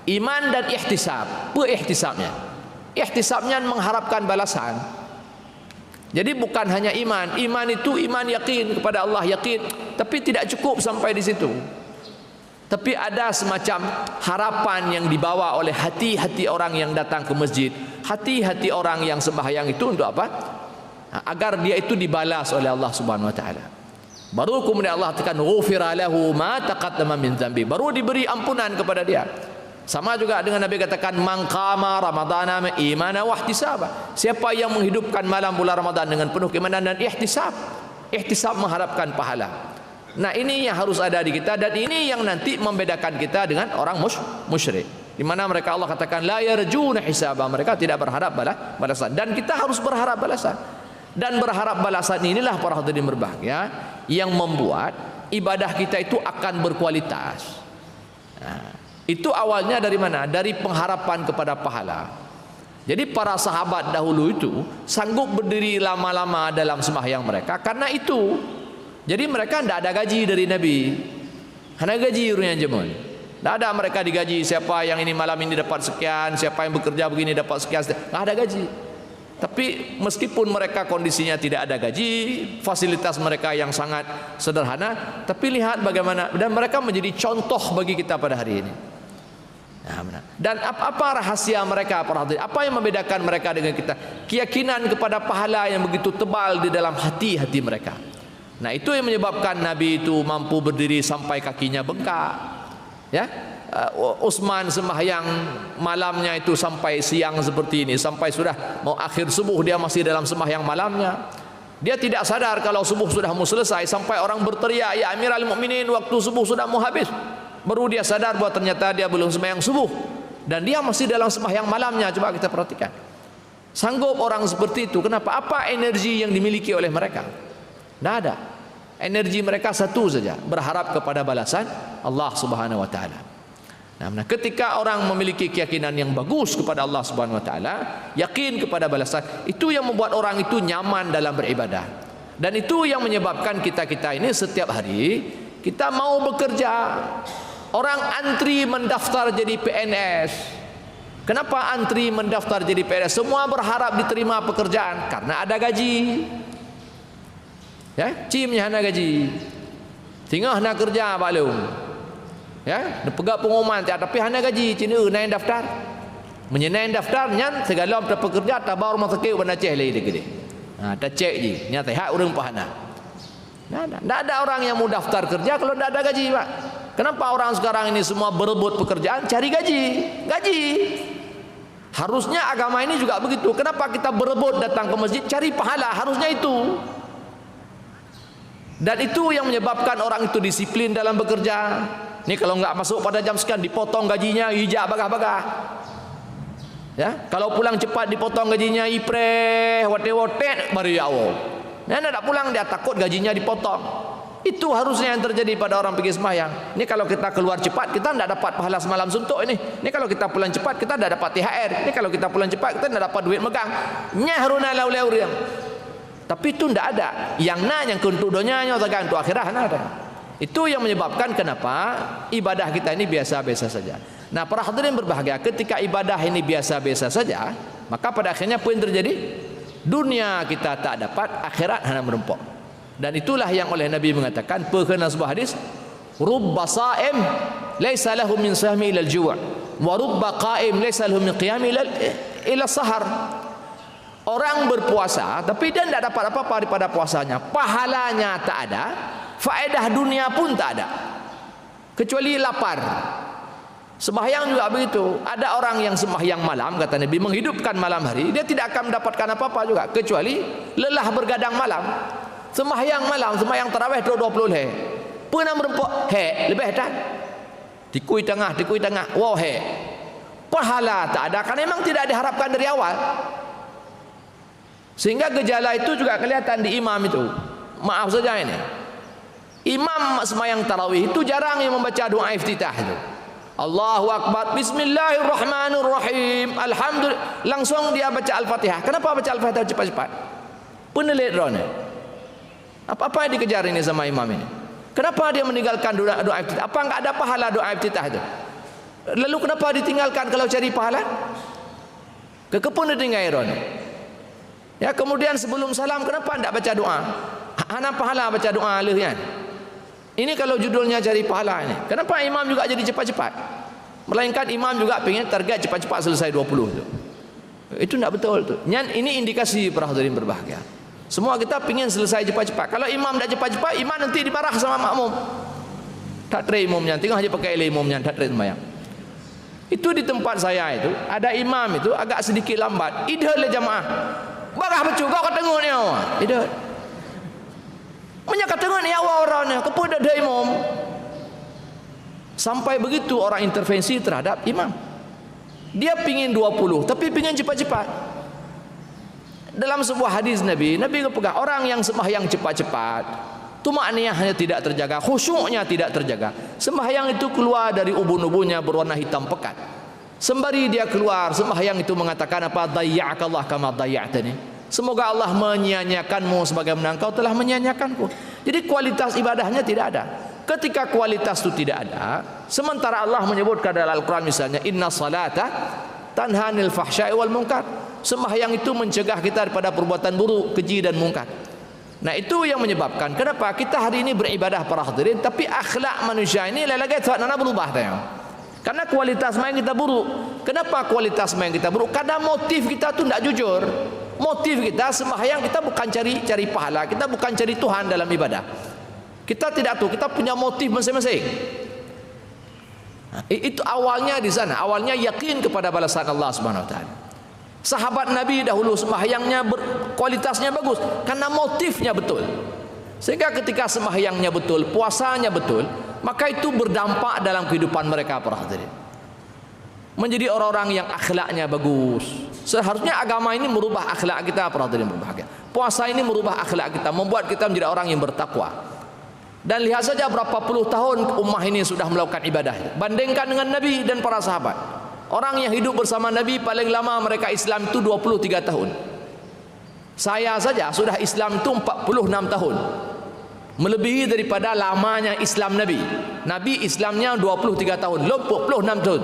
Iman dan ihtisab. Apa ihtisabnya? Ihtisabnya mengharapkan balasan. Jadi bukan hanya iman. Iman itu iman yakin kepada Allah, yakin, tapi tidak cukup sampai di situ. Tapi ada semacam harapan yang dibawa oleh hati-hati orang yang datang ke masjid, hati-hati orang yang sembahyang itu untuk apa? Agar dia itu dibalas oleh Allah Subhanahu wa taala. Baru kemudian Allah katakan ghufira lahu ma taqaddama min dzambi. Baru diberi ampunan kepada dia. Sama juga dengan Nabi katakan man qama ramadhana imana wa ihtisaba. Siapa yang menghidupkan malam bulan Ramadan dengan penuh keimanan dan ihtisab. Ihtisab mengharapkan pahala. Nah, ini yang harus ada di kita, dan ini yang nanti membedakan kita dengan orang musyrik. Di mana mereka Allah katakan la yarjuna hisaba. Mereka tidak berharap balasan, dan kita harus berharap balasan. Dan berharap balasan inilah para hadirin berbahagia yang membuat ibadah kita itu akan berkualitas. Nah, itu awalnya dari mana? Dari pengharapan kepada pahala. Jadi para sahabat dahulu itu sanggup berdiri lama-lama dalam sembahyang mereka karena itu. Jadi mereka tidak ada gaji dari Nabi. Hanya gaji urunya jemun. Tidak ada mereka digaji, siapa yang ini malam ini dapat sekian, siapa yang bekerja begini dapat sekian. Tidak ada gaji. Tapi meskipun mereka kondisinya tidak ada gaji, fasilitas mereka yang sangat sederhana, tapi lihat bagaimana, dan mereka menjadi contoh bagi kita pada hari ini. Nah, dan apa rahasia mereka para hadirin? Apa yang membedakan mereka dengan kita? Keyakinan kepada pahala yang begitu tebal di dalam hati-hati mereka. Nah, itu yang menyebabkan Nabi itu mampu berdiri sampai kakinya bengkak. Ya, Utsman sembahyang malamnya itu sampai siang seperti ini, sampai sudah mau akhir subuh dia masih dalam sembahyang malamnya. Dia tidak sadar kalau subuh sudah mau selesai, sampai orang berteriak, "Ya Amirul Mukminin, waktu subuh sudah mau habis." Baru dia sadar bahwa ternyata dia belum sembahyang subuh dan dia masih dalam sembahyang malamnya. Coba kita perhatikan. Sanggup orang seperti itu. Kenapa? Apa energi yang dimiliki oleh mereka? Tidak ada. Energi mereka satu saja, berharap kepada balasan Allah Subhanahu wa taala. Nah, ketika orang memiliki keyakinan yang bagus kepada Allah Subhanahu wa taala, yakin kepada balasan, itu yang membuat orang itu nyaman dalam beribadah. Dan itu yang menyebabkan kita-kita ini setiap hari kita mau bekerja. Orang antri mendaftar jadi PNS. Kenapa antri mendaftar jadi PNS? Semua berharap diterima pekerjaan karena ada gaji. Ya, cimnya hana gaji. Tinggal nak kerja Pak Long. Ya, pegak pengumuman tapi hana gaji, cina naik daftar. Menyenai daftar nyan segala pekerja tabar rumah sakit benda ceh lagi gede. Nah, tak cek je, nyata hak urang pahana. Tidak ada orang yang mau daftar kerja kalau tidak ada gaji, Pak. Kenapa orang sekarang ini semua berebut pekerjaan cari gaji? Gaji. Harusnya agama ini juga begitu. Kenapa kita berebut datang ke masjid cari pahala? Harusnya itu. Dan itu yang menyebabkan orang itu disiplin dalam bekerja. Ini kalau enggak masuk pada jam sekian dipotong gajinya, hijab bagah-bagah. Ya, kalau pulang cepat dipotong gajinya, ipreh, wote-wote baru ya Allah. Nah, tidak pulang dia takut gajinya dipotong. Itu harusnya yang terjadi pada orang pergi sembahyang. Ini kalau kita keluar cepat kita tidak dapat pahala semalam suntuk ini. Ini kalau kita pulang cepat kita tidak dapat THR. Ini kalau kita pulang cepat kita tidak dapat duit megang. Nyahruna laulauria. Tapi itu tidak ada. Yang na yang untuk donyanya tegang untuk akhirat ada. Itu yang menyebabkan kenapa ibadah kita ini biasa-biasa saja. Nah, para hadirin berbahagia, ketika ibadah ini biasa-biasa saja, maka pada akhirnya apa yang terjadi? Dunia kita tak dapat, akhirat hanya merempok. Dan itulah yang oleh Nabi mengatakan, perkena sebuah hadis, rubba sa'im laisa lahu min sahmi ila al-ju' wa rubba qa'im laisa lahu min qiyami ila sahar. Orang berpuasa tapi dia tidak dapat apa-apa daripada puasanya, pahalanya tak ada, faedah dunia pun tak ada, kecuali lapar. Sembahyang juga begitu. Ada orang yang sembahyang malam, kata Nabi, menghidupkan malam hari, dia tidak akan mendapatkan apa-apa juga, kecuali lelah bergadang malam. Sembahyang malam, sembahyang tarawih 20 leh, pernah merempok he lebih dah, tikui tengah, wow he, pahala tak ada, karena memang tidak diharapkan dari awal. Sehingga gejala itu juga kelihatan di imam itu. Maaf saja ini, imam sembahyang tarawih itu jarang yang membaca doa iftitah itu. Allahu Akbar, Bismillahirrahmanirrahim, Alhamdulillah, langsung dia baca Al-Fatihah. Kenapa baca Al-Fatihah cepat-cepat? Penelit drone. Apa yang dikejar ini sama imam ini? Kenapa dia meninggalkan doa iftitah? Apa enggak ada pahala doa iftitah itu? Lalu kenapa ditinggalkan kalau cari pahala? Kekepun ditinggal drone. Ya, kemudian sebelum salam kenapa tidak baca doa? Hana pahala baca doa lehyan. Ini kalau judulnya cari pahala ini. Kenapa imam juga jadi cepat-cepat? Melainkan imam juga pengen target cepat-cepat selesai 20 itu. Itu tidak betul tu. Ini indikasi para hadirin berbahagia. Semua kita pengen selesai cepat-cepat. Kalau imam tidak cepat-cepat, imam nanti dimarah sama makmum. Tak teri imamnya, tengah aja pakai imamnya, tak teri sembahyang. Itu di tempat saya itu, ada imam itu agak sedikit lambat. Idhal le jamaah. Barah becu kau ketengok ni awak. Tidak. Menyak ketengok ni awak orangnya, kepada ada imam. Sampai begitu orang intervensi terhadap imam. Dia pingin 20, tapi pingin cepat-cepat. Dalam sebuah hadis Nabi kepegang orang yang sembahyang cepat-cepat, tumakniyahnya tidak terjaga, khusyuknya tidak terjaga. Sembahyang itu keluar dari ubun-ubunnya berwarna hitam pekat. Sembari dia keluar, sembahyang itu mengatakan apa? Dayya'akallah kama dayya'tani. Semoga Allah menyia-nyiakanmu sebagaimana engkau telah menyia-nyiakanku. Jadi kualitas ibadahnya tidak ada. Ketika kualitas itu tidak ada, sementara Allah menyebutkan dalam Al-Quran misalnya, inna salata tanhanil fahsya'i wal munkar. Sembahyang itu mencegah kita daripada perbuatan buruk, keji dan mungkar. Nah, itu yang menyebabkan kenapa kita hari ini beribadah para hadirin, tapi akhlak manusia ini lagi tak nak berubah tayang. Karena kualitas main kita buruk. Kenapa kualitas main kita buruk? Karena motif kita tu tidak jujur. Motif kita sembahyang kita bukan cari pahala, kita bukan cari Tuhan dalam ibadah. Kita tidak tahu, kita punya motif masing-masing. Itu awalnya di sana, awalnya yakin kepada balasan Allah Subhanahu wa taala. Sahabat Nabi dahulu sembahyangnya kualitasnya bagus karena motifnya betul. Sehingga ketika sembahyangnya betul, puasanya betul, maka itu berdampak dalam kehidupan mereka para hadirin. Menjadi orang-orang yang akhlaknya bagus. Seharusnya agama ini merubah akhlak kita para hadirin berbahagia. Puasa ini merubah akhlak kita, membuat kita menjadi orang yang bertakwa. Dan lihat saja berapa puluh tahun ummah ini sudah melakukan ibadah. Bandingkan dengan Nabi dan para sahabat. Orang yang hidup bersama Nabi paling lama mereka Islam itu 23 tahun. Saya saja sudah Islam itu 46 tahun. Melebihi daripada lamanya Islam Nabi. Nabi Islamnya 23 tahun, 46 tahun.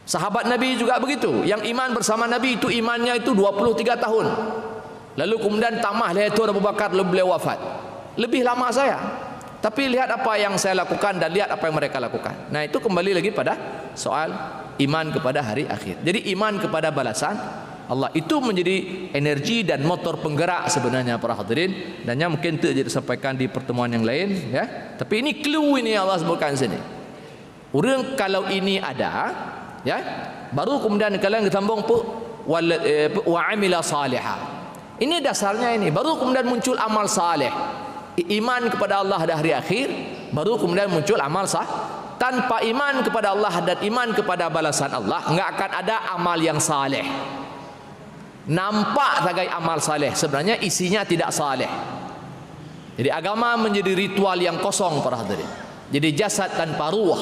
Sahabat Nabi juga begitu. Yang iman bersama Nabi itu imannya itu 23 tahun. Lalu kemudian tamah Layatul Abu Bakar beliau wafat. Lebih lama saya. Tapi lihat apa yang saya lakukan dan lihat apa yang mereka lakukan. Nah, itu kembali lagi pada soal iman kepada hari akhir. Jadi iman kepada balasan Allah itu menjadi energi dan motor penggerak sebenarnya para hadirin. Dan yang mungkin tidak disampaikan di pertemuan yang lain, ya. Tapi ini clue ini Allah sebutkan sini. Orang kalau ini ada, ya, baru kemudian kalian ditambung wa amila salihah. Ini dasarnya ini. Baru kemudian muncul amal saleh. Iman kepada Allah dan hari akhir, baru kemudian muncul amal sah. Tanpa iman kepada Allah dan iman kepada balasan Allah, enggak akan ada amal yang saleh. Nampak sebagai amal saleh, sebenarnya isinya tidak saleh. Jadi agama menjadi ritual yang kosong para hadirin. Jadi jasad tanpa ruh,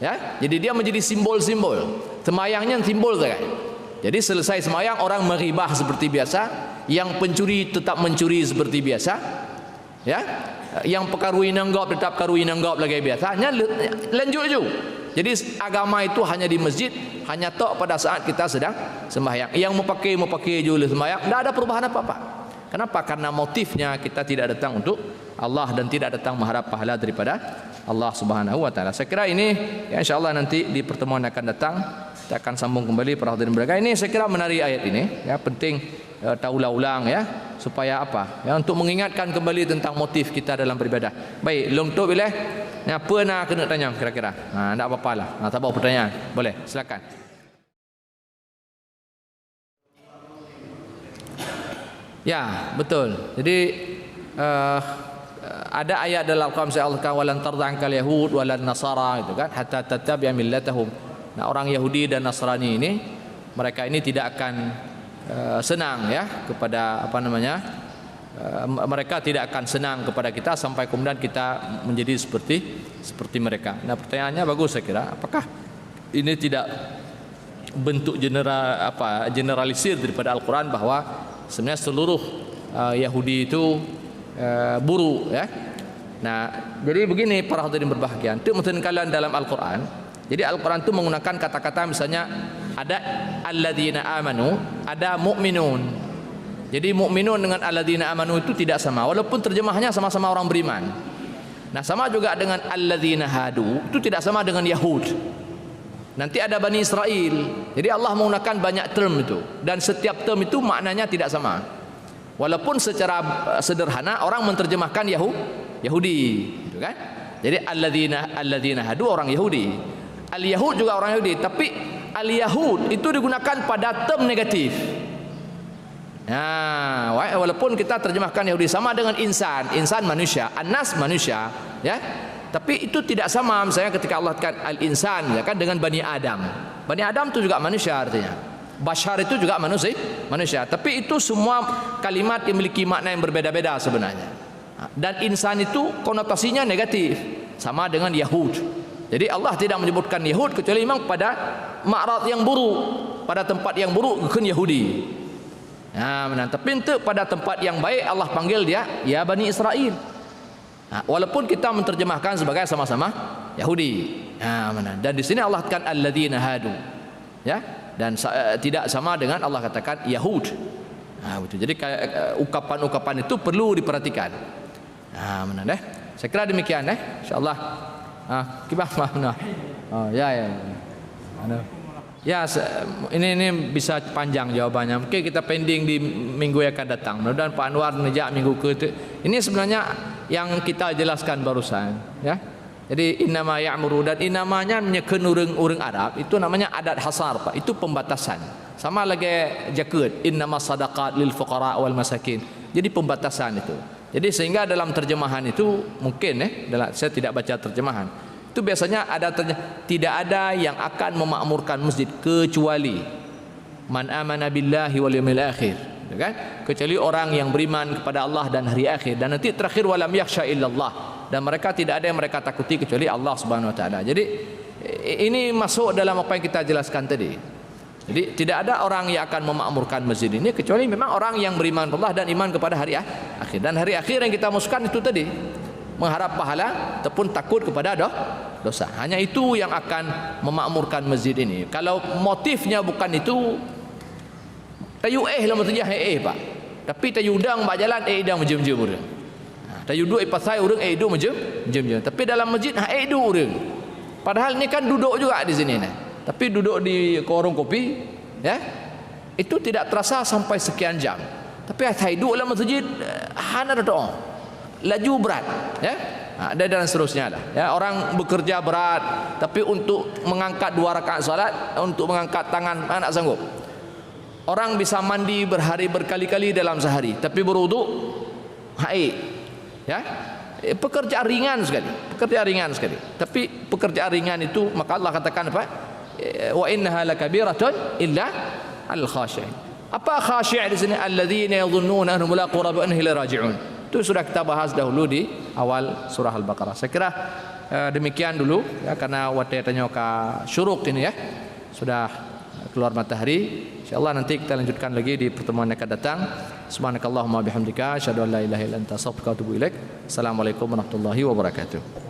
ya. Jadi dia menjadi simbol-simbol. Sembahyangnya simbol saja. Jadi selesai sembahyang orang meribah seperti biasa, yang pencuri tetap mencuri seperti biasa. Ya, yang perkara nanggap tetap karui nanggap lagi biasa. Hanya lanjut je. Jadi agama itu hanya di masjid, hanya tok pada saat kita sedang sembahyang. Yang memakai je sembahyang, tidak ada perubahan apa-apa. Kenapa? Karena motifnya kita tidak datang untuk Allah dan tidak datang mengharap pahala daripada Allah Subhanahu wa taala. Saya kira ini ya insyaallah nanti di pertemuan yang akan datang kita akan sambung kembali para hadirin berbahagia. Ini saya kira menarik ayat ini ya, penting tahu ulang ya supaya apa? Ya untuk mengingatkan kembali tentang motif kita dalam beribadah. Baik, long tu bila apa nak kena tanya kira-kira? Tak apa-apalah. Tak apa pertanyaan. Boleh, silakan. Ya, betul. Jadi ada ayat dalam Al-Quran Allah walan tarda'ankal yahud walan nasara itu kan hatta tattabi'a millatahum. Nah, orang Yahudi dan Nasrani ini mereka ini tidak akan senang ya kepada apa namanya? Mereka tidak akan senang kepada kita sampai kemudian kita menjadi seperti mereka. Nah, pertanyaannya bagus saya kira. Apakah ini tidak bentuk generalisir daripada Al-Quran bahwa sebenarnya seluruh Yahudi itu buruk ya. Nah, jadi begini para hadirin berbahagia. Untuk kalian dalam Al-Quran, jadi Al-Quran itu menggunakan kata-kata misalnya ada alladzina amanu, ada mu'minun. Jadi mukminun dengan alladzina amanu itu tidak sama, walaupun terjemahnya sama-sama orang beriman. Nah, sama juga dengan alladzina hadu, itu tidak sama dengan Yahud. Nanti ada Bani Israel. Jadi Allah menggunakan banyak term itu, dan setiap term itu maknanya tidak sama. Walaupun secara sederhana orang menerjemahkan Yahudi, gitu kan? Jadi alladzina hadu orang Yahudi, al-Yahud juga orang Yahudi, tapi al-Yahud itu digunakan pada term negatif. Nah, walaupun kita terjemahkan Yahudi sama dengan insan manusia, an-nas manusia, ya. Tapi itu tidak sama misalnya ketika Allah katakan al-insan ya kan dengan Bani Adam. Bani Adam itu juga manusia artinya. Bashar itu juga manusia. Tapi itu semua kalimat yang memiliki makna yang berbeda-beda sebenarnya. Dan insan itu konotasinya negatif, sama dengan Yahud. Jadi Allah tidak menyebutkan Yahud kecuali memang pada ma'rad yang buruk, pada tempat yang buruk bukan Yahudi. Nah, tapi untuk pada tempat yang baik Allah panggil dia ya Bani Israel. Nah, walaupun kita menerjemahkan sebagai sama-sama Yahudi. Nah, dan di sini Allah katakan alladzina hadu. Ya, dan tidak sama dengan Allah katakan Yahud. Nah, betul. Jadi ukapan-ukapan itu perlu diperhatikan. Nah, saya kira demikian insyaallah. Gimana? Oh, ya. Ya, ini bisa panjang jawabannya. Mungkin kita pending di minggu yang akan datang. Mudah-mudahan Pak Anwar menjak minggu ke ini sebenarnya yang kita jelaskan barusan, ya. Jadi innama ya'muru, dan namanya menyekan urang Arab itu namanya adat hasar, Pak. Itu pembatasan. Sama lagi jakat innama sadaqat lil fuqara wal masakin. Jadi pembatasan itu. Jadi sehingga dalam terjemahan itu mungkin saya tidak baca terjemahan. Itu biasanya tidak ada yang akan memakmurkan masjid kecuali man amana billahi wal yawmil akhir, kan? Kecuali orang yang beriman kepada Allah dan hari akhir, dan nanti terakhir walam yakhsha illallah, dan mereka tidak ada yang mereka takuti kecuali Allah Subhanahu wa taala. Jadi ini masuk dalam apa yang kita jelaskan tadi. Jadi tidak ada orang yang akan memakmurkan masjid ini kecuali memang orang yang beriman kepada Allah dan iman kepada hari akhir. Dan hari akhir yang kita masukkan itu tadi, mengharap pahala ataupun takut kepada dosa. Hanya itu yang akan memakmurkan masjid ini. Kalau motifnya bukan itu, tayu lah maksudnya Pak. Tapi tayu udang bak jalan idang menjem-jem urang. Tayu duduk pasai urang idang menjem-jem. Tapi dalam masjid idang urang. Padahal ini kan duduk juga di sini Tapi duduk di warung kopi, ya. Itu tidak terasa sampai sekian jam. Tapi tayu dalam masjid hana doa. Laju berat, ya. Dan seterusnya lah. Ya, orang bekerja berat, tapi untuk mengangkat 2 rakaat salat, untuk mengangkat tangan tak sanggup. Orang bisa mandi berkali-kali dalam sehari, tapi berwuduk haid, ya. Pekerjaan ringan sekali. Tapi pekerjaan ringan itu maka Allah katakan apa? Wa innaha lakabiratun illa al-khashi'in. Apa khasyi' di sini? Alladzina yadhunnuna annahum mulaqu rabbihim ila raji'un. Itu sudah kita bahas dahulu di awal surah Al-Baqarah. Saya kira demikian dulu ya, karena waktu tanya ke syuruk ini ya sudah keluar matahari. Insyaallah nanti kita lanjutkan lagi di pertemuan yang akan datang. Subhanakallahumma bihamdika asyhadu an la ilaha illa anta astaghfiruka wa atubu ilaik. Assalamualaikum warahmatullahi wabarakatuh.